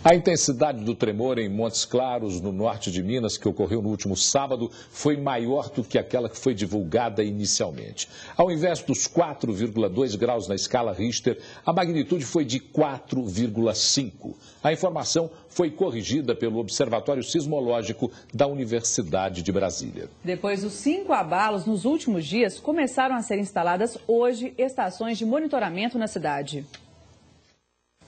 A intensidade do tremor em Montes Claros, no norte de Minas, que ocorreu no último sábado, foi maior do que aquela que foi divulgada inicialmente. Ao invés dos 4,2 graus na escala Richter, a magnitude foi de 4,5. A informação foi corrigida pelo Observatório Sismológico da Universidade de Brasília. Depois dos 5 abalos nos últimos dias, começaram a ser instaladas hoje estações de monitoramento na cidade.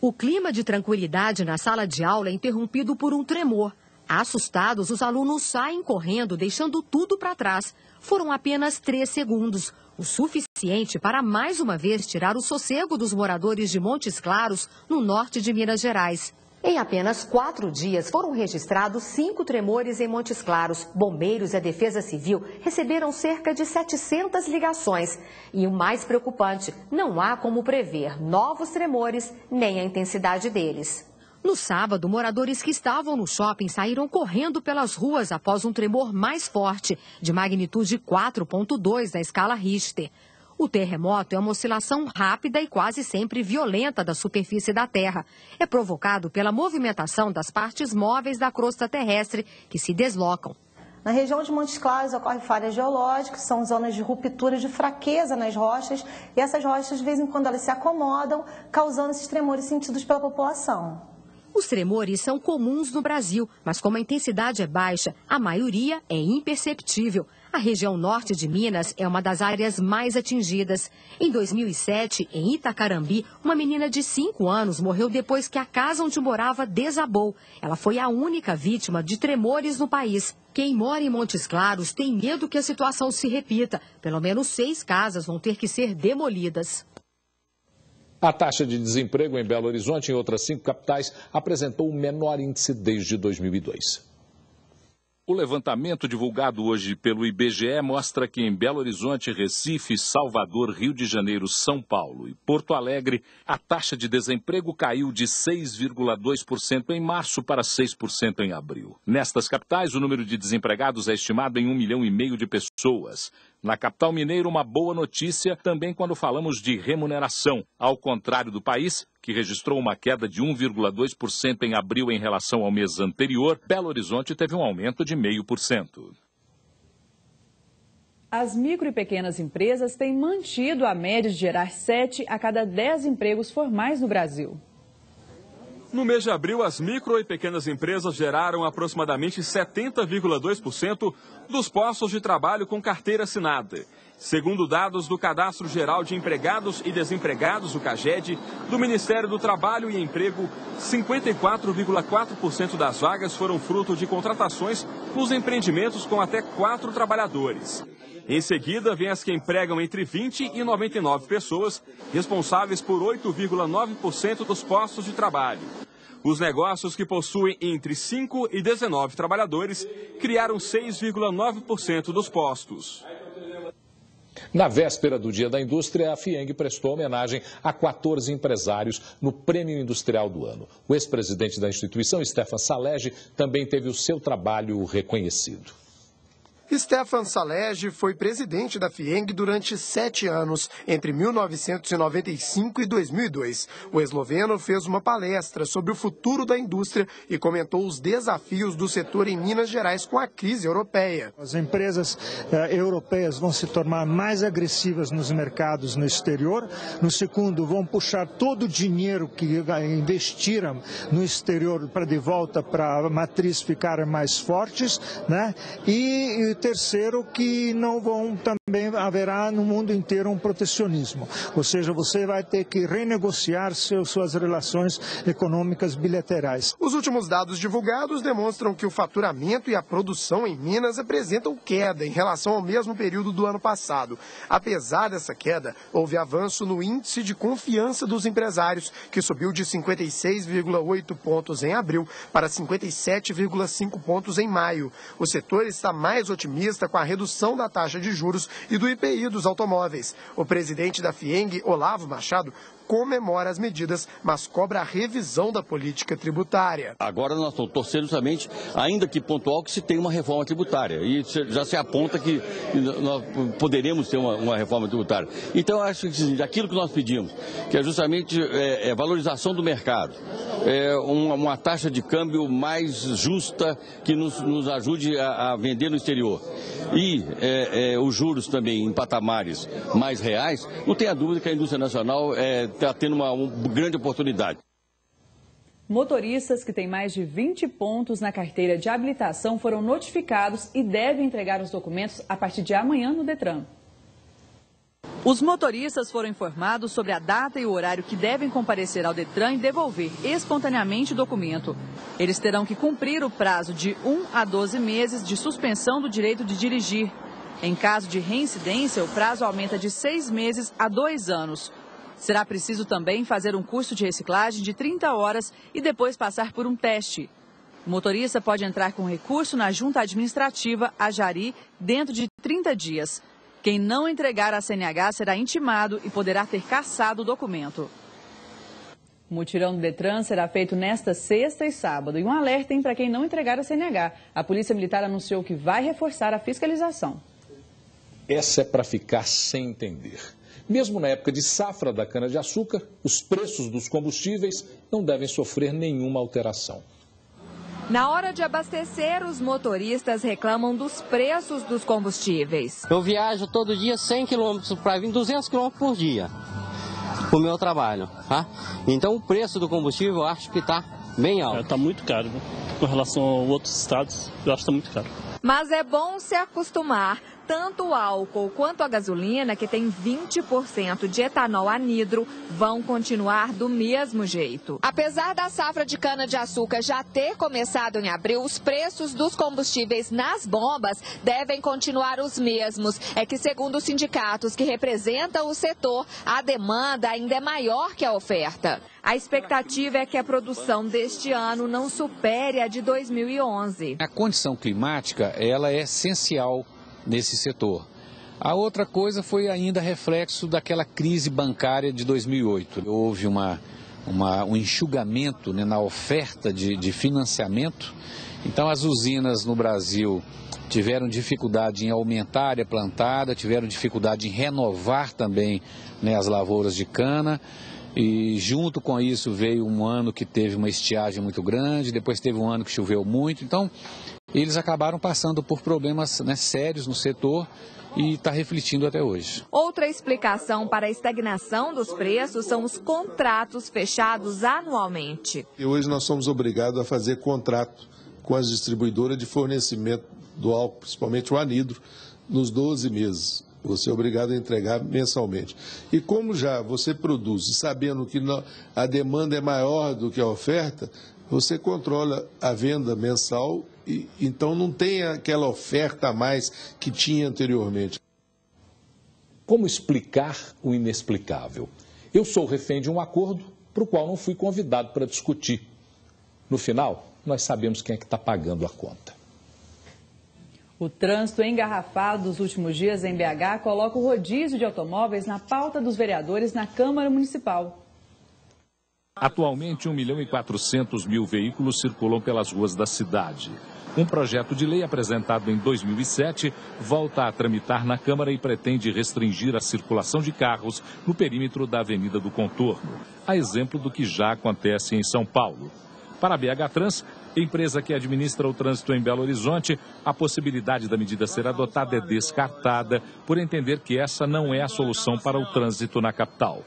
O clima de tranquilidade na sala de aula é interrompido por um tremor. Assustados, os alunos saem correndo, deixando tudo para trás. Foram apenas 3 segundos, o suficiente para mais uma vez tirar o sossego dos moradores de Montes Claros, no norte de Minas Gerais. Em apenas 4 dias, foram registrados 5 tremores em Montes Claros. Bombeiros e a Defesa Civil receberam cerca de 700 ligações. E o mais preocupante, não há como prever novos tremores nem a intensidade deles. No sábado, moradores que estavam no shopping saíram correndo pelas ruas após um tremor mais forte, de magnitude 4,2 na escala Richter. O terremoto é uma oscilação rápida e quase sempre violenta da superfície da Terra. É provocado pela movimentação das partes móveis da crosta terrestre que se deslocam. Na região de Montes Claros ocorrem falhas geológicas, são zonas de ruptura de fraqueza nas rochas, e essas rochas, de vez em quando, elas se acomodam, causando esses tremores sentidos pela população. Os tremores são comuns no Brasil, mas como a intensidade é baixa, a maioria é imperceptível. A região norte de Minas é uma das áreas mais atingidas. Em 2007, em Itacarambi, uma menina de 5 anos morreu depois que a casa onde morava desabou. Ela foi a única vítima de tremores no país. Quem mora em Montes Claros tem medo que a situação se repita. Pelo menos 6 casas vão ter que ser demolidas. A taxa de desemprego em Belo Horizonte e em outras 5 capitais apresentou o menor índice desde 2002. O levantamento divulgado hoje pelo IBGE mostra que em Belo Horizonte, Recife, Salvador, Rio de Janeiro, São Paulo e Porto Alegre, a taxa de desemprego caiu de 6,2% em março para 6% em abril. Nestas capitais, o número de desempregados é estimado em 1,5 milhão de pessoas. Na capital mineira, uma boa notícia também quando falamos de remuneração. Ao contrário do país, que registrou uma queda de 1,2% em abril em relação ao mês anterior, Belo Horizonte teve um aumento de 0,5%. As micro e pequenas empresas têm mantido a média de gerar 7 a cada 10 empregos formais no Brasil. No mês de abril, as micro e pequenas empresas geraram aproximadamente 70,2% dos postos de trabalho com carteira assinada. Segundo dados do Cadastro Geral de Empregados e Desempregados, o CAGED, do Ministério do Trabalho e Emprego, 54,4% das vagas foram fruto de contratações nos empreendimentos com até 4 trabalhadores. Em seguida, vem as que empregam entre 20 e 99 pessoas, responsáveis por 8,9% dos postos de trabalho. Os negócios que possuem entre 5 e 19 trabalhadores criaram 6,9% dos postos. Na véspera do Dia da Indústria, a FIENG prestou homenagem a 14 empresários no Prêmio Industrial do Ano. O ex-presidente da instituição, Stefan Salegi, também teve o seu trabalho reconhecido. Stefan Salegi foi presidente da FIENG durante 7 anos, entre 1995 e 2002. O esloveno fez uma palestra sobre o futuro da indústria e comentou os desafios do setor em Minas Gerais com a crise europeia. As empresas europeias vão se tornar mais agressivas nos mercados no exterior. No segundo, vão puxar todo o dinheiro que investiram no exterior para de volta para a matriz ficarem mais fortes, né? E terceiro, que não vão também haverá no mundo inteiro um protecionismo, ou seja, você vai ter que renegociar suas relações econômicas bilaterais. Os últimos dados divulgados demonstram que o faturamento e a produção em Minas apresentam queda em relação ao mesmo período do ano passado. Apesar dessa queda, houve avanço no índice de confiança dos empresários, que subiu de 56,8 pontos em abril para 57,5 pontos em maio. O setor está mais otimista otimista com a redução da taxa de juros e do IPI dos automóveis. O presidente da FIENG, Olavo Machado, comemora as medidas, mas cobra a revisão da política tributária. Agora nós estamos torcendo somente, ainda que pontual, que se tenha uma reforma tributária. E já se aponta que nós poderemos ter uma reforma tributária. Então, eu acho que aquilo que nós pedimos, que é justamente valorização do mercado, uma taxa de câmbio mais justa que nos ajude a vender no exterior. E os juros também em patamares mais reais, não tenha dúvida que a indústria nacional está tendo uma grande oportunidade. Motoristas que têm mais de 20 pontos na carteira de habilitação foram notificados e devem entregar os documentos a partir de amanhã no Detran. Os motoristas foram informados sobre a data e o horário que devem comparecer ao Detran e devolver espontaneamente o documento. Eles terão que cumprir o prazo de 1 a 12 meses de suspensão do direito de dirigir. Em caso de reincidência, o prazo aumenta de 6 meses a 2 anos. Será preciso também fazer um curso de reciclagem de 30 horas e depois passar por um teste. O motorista pode entrar com recurso na Junta Administrativa, a Jari, dentro de 30 dias. Quem não entregar a CNH será intimado e poderá ter cassado o documento. O mutirão do Detran será feito nesta sexta e sábado. E um alerta para quem não entregar a CNH. A Polícia Militar anunciou que vai reforçar a fiscalização. Essa é para ficar sem entender. Mesmo na época de safra da cana-de-açúcar, os preços dos combustíveis não devem sofrer nenhuma alteração. Na hora de abastecer, os motoristas reclamam dos preços dos combustíveis. Eu viajo todo dia 100 km para vir 200 km por dia para o meu trabalho, tá? Então o preço do combustível eu acho que está bem alto. Está muito caro, né? Com relação a outros estados, eu acho que está muito caro. Mas é bom se acostumar. Tanto o álcool quanto a gasolina, que tem 20% de etanol anidro, vão continuar do mesmo jeito. Apesar da safra de cana-de-açúcar já ter começado em abril, os preços dos combustíveis nas bombas devem continuar os mesmos. É que, segundo os sindicatos que representam o setor, a demanda ainda é maior que a oferta. A expectativa é que a produção deste ano não supere a de 2011. A condição climática, ela é essencial nesse setor. A outra coisa foi ainda reflexo daquela crise bancária de 2008. Houve um enxugamento, né, na oferta de financiamento. Então as usinas no Brasil tiveram dificuldade em aumentar a área plantada, tiveram dificuldade em renovar também, né, as lavouras de cana. E junto com isso veio um ano que teve uma estiagem muito grande, depois teve um ano que choveu muito. Então eles acabaram passando por problemas, né, sérios no setor e está refletindo até hoje. Outra explicação para a estagnação dos preços são os contratos fechados anualmente. E hoje nós somos obrigados a fazer contrato com as distribuidoras de fornecimento do álcool, principalmente o anidro, nos 12 meses. Você é obrigado a entregar mensalmente. E como já você produz, sabendo que a demanda é maior do que a oferta, você controla a venda mensal e então não tem aquela oferta a mais que tinha anteriormente. Como explicar o inexplicável? Eu sou refém de um acordo para o qual não fui convidado para discutir. No final, nós sabemos quem é que está pagando a conta. O trânsito engarrafado dos últimos dias em BH coloca o rodízio de automóveis na pauta dos vereadores na Câmara Municipal. Atualmente, 1.400.000 veículos circulam pelas ruas da cidade. Um projeto de lei apresentado em 2007 volta a tramitar na Câmara e pretende restringir a circulação de carros no perímetro da Avenida do Contorno, a exemplo do que já acontece em São Paulo. Para a BH Trans, empresa que administra o trânsito em Belo Horizonte, a possibilidade da medida ser adotada é descartada por entender que essa não é a solução para o trânsito na capital.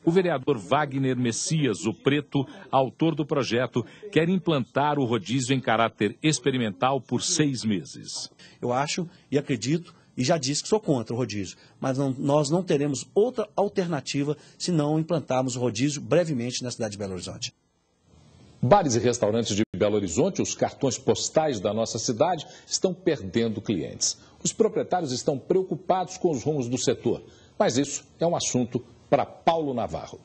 O vereador Wagner Messias, o Preto, autor do projeto, quer implantar o rodízio em caráter experimental por 6 meses. Eu acho e acredito e já disse que sou contra o rodízio, mas nós não teremos outra alternativa se não implantarmos o rodízio brevemente na cidade de Belo Horizonte. Bares e restaurantes de Belo Horizonte, os cartões postais da nossa cidade, estão perdendo clientes. Os proprietários estão preocupados com os rumos do setor, mas isso é um assunto para Paulo Navarro.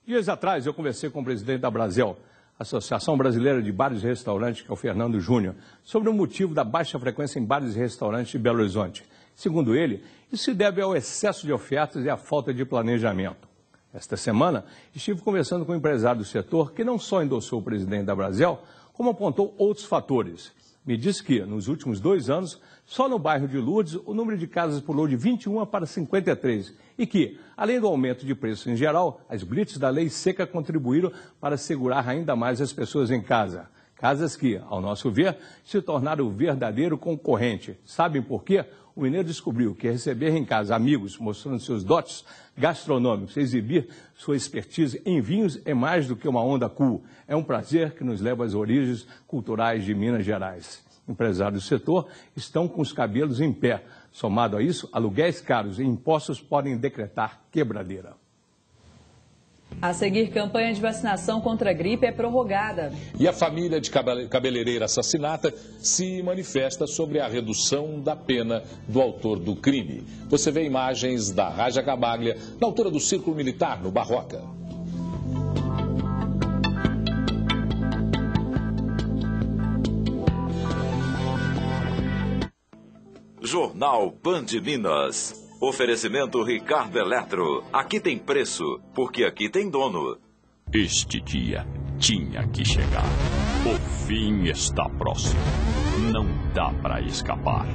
Dias atrás eu conversei com o presidente da Brasel. Associação Brasileira de Bares e Restaurantes, que é o Fernando Júnior, sobre o motivo da baixa frequência em bares e restaurantes de Belo Horizonte. Segundo ele, isso se deve ao excesso de ofertas e à falta de planejamento. Esta semana, estive conversando com um empresário do setor que não só endossou o presidente da Brasel, como apontou outros fatores. Me disse que, nos últimos 2 anos, só no bairro de Lourdes, o número de casas pulou de 21 para 53. E que, além do aumento de preços em geral, as blitz da lei seca contribuíram para segurar ainda mais as pessoas em casa. Casas que, ao nosso ver, se tornaram o verdadeiro concorrente. Sabem por quê? O mineiro descobriu que receber em casa amigos mostrando seus dotes gastronômicos, exibir sua expertise em vinhos é mais do que uma onda cool. É um prazer que nos leva às origens culturais de Minas Gerais. Empresários do setor estão com os cabelos em pé. Somado a isso, aluguéis caros e impostos podem decretar quebradeira. A seguir, campanha de vacinação contra a gripe é prorrogada. E a família de cabeleireira assassinada se manifesta sobre a redução da pena do autor do crime. Você vê imagens da Raja Gabaglia na altura do Círculo Militar, no Barroca. Jornal Band Minas. Oferecimento Ricardo Eletro. Aqui tem preço, porque aqui tem dono. Este dia tinha que chegar. O fim está próximo. Não dá para escapar.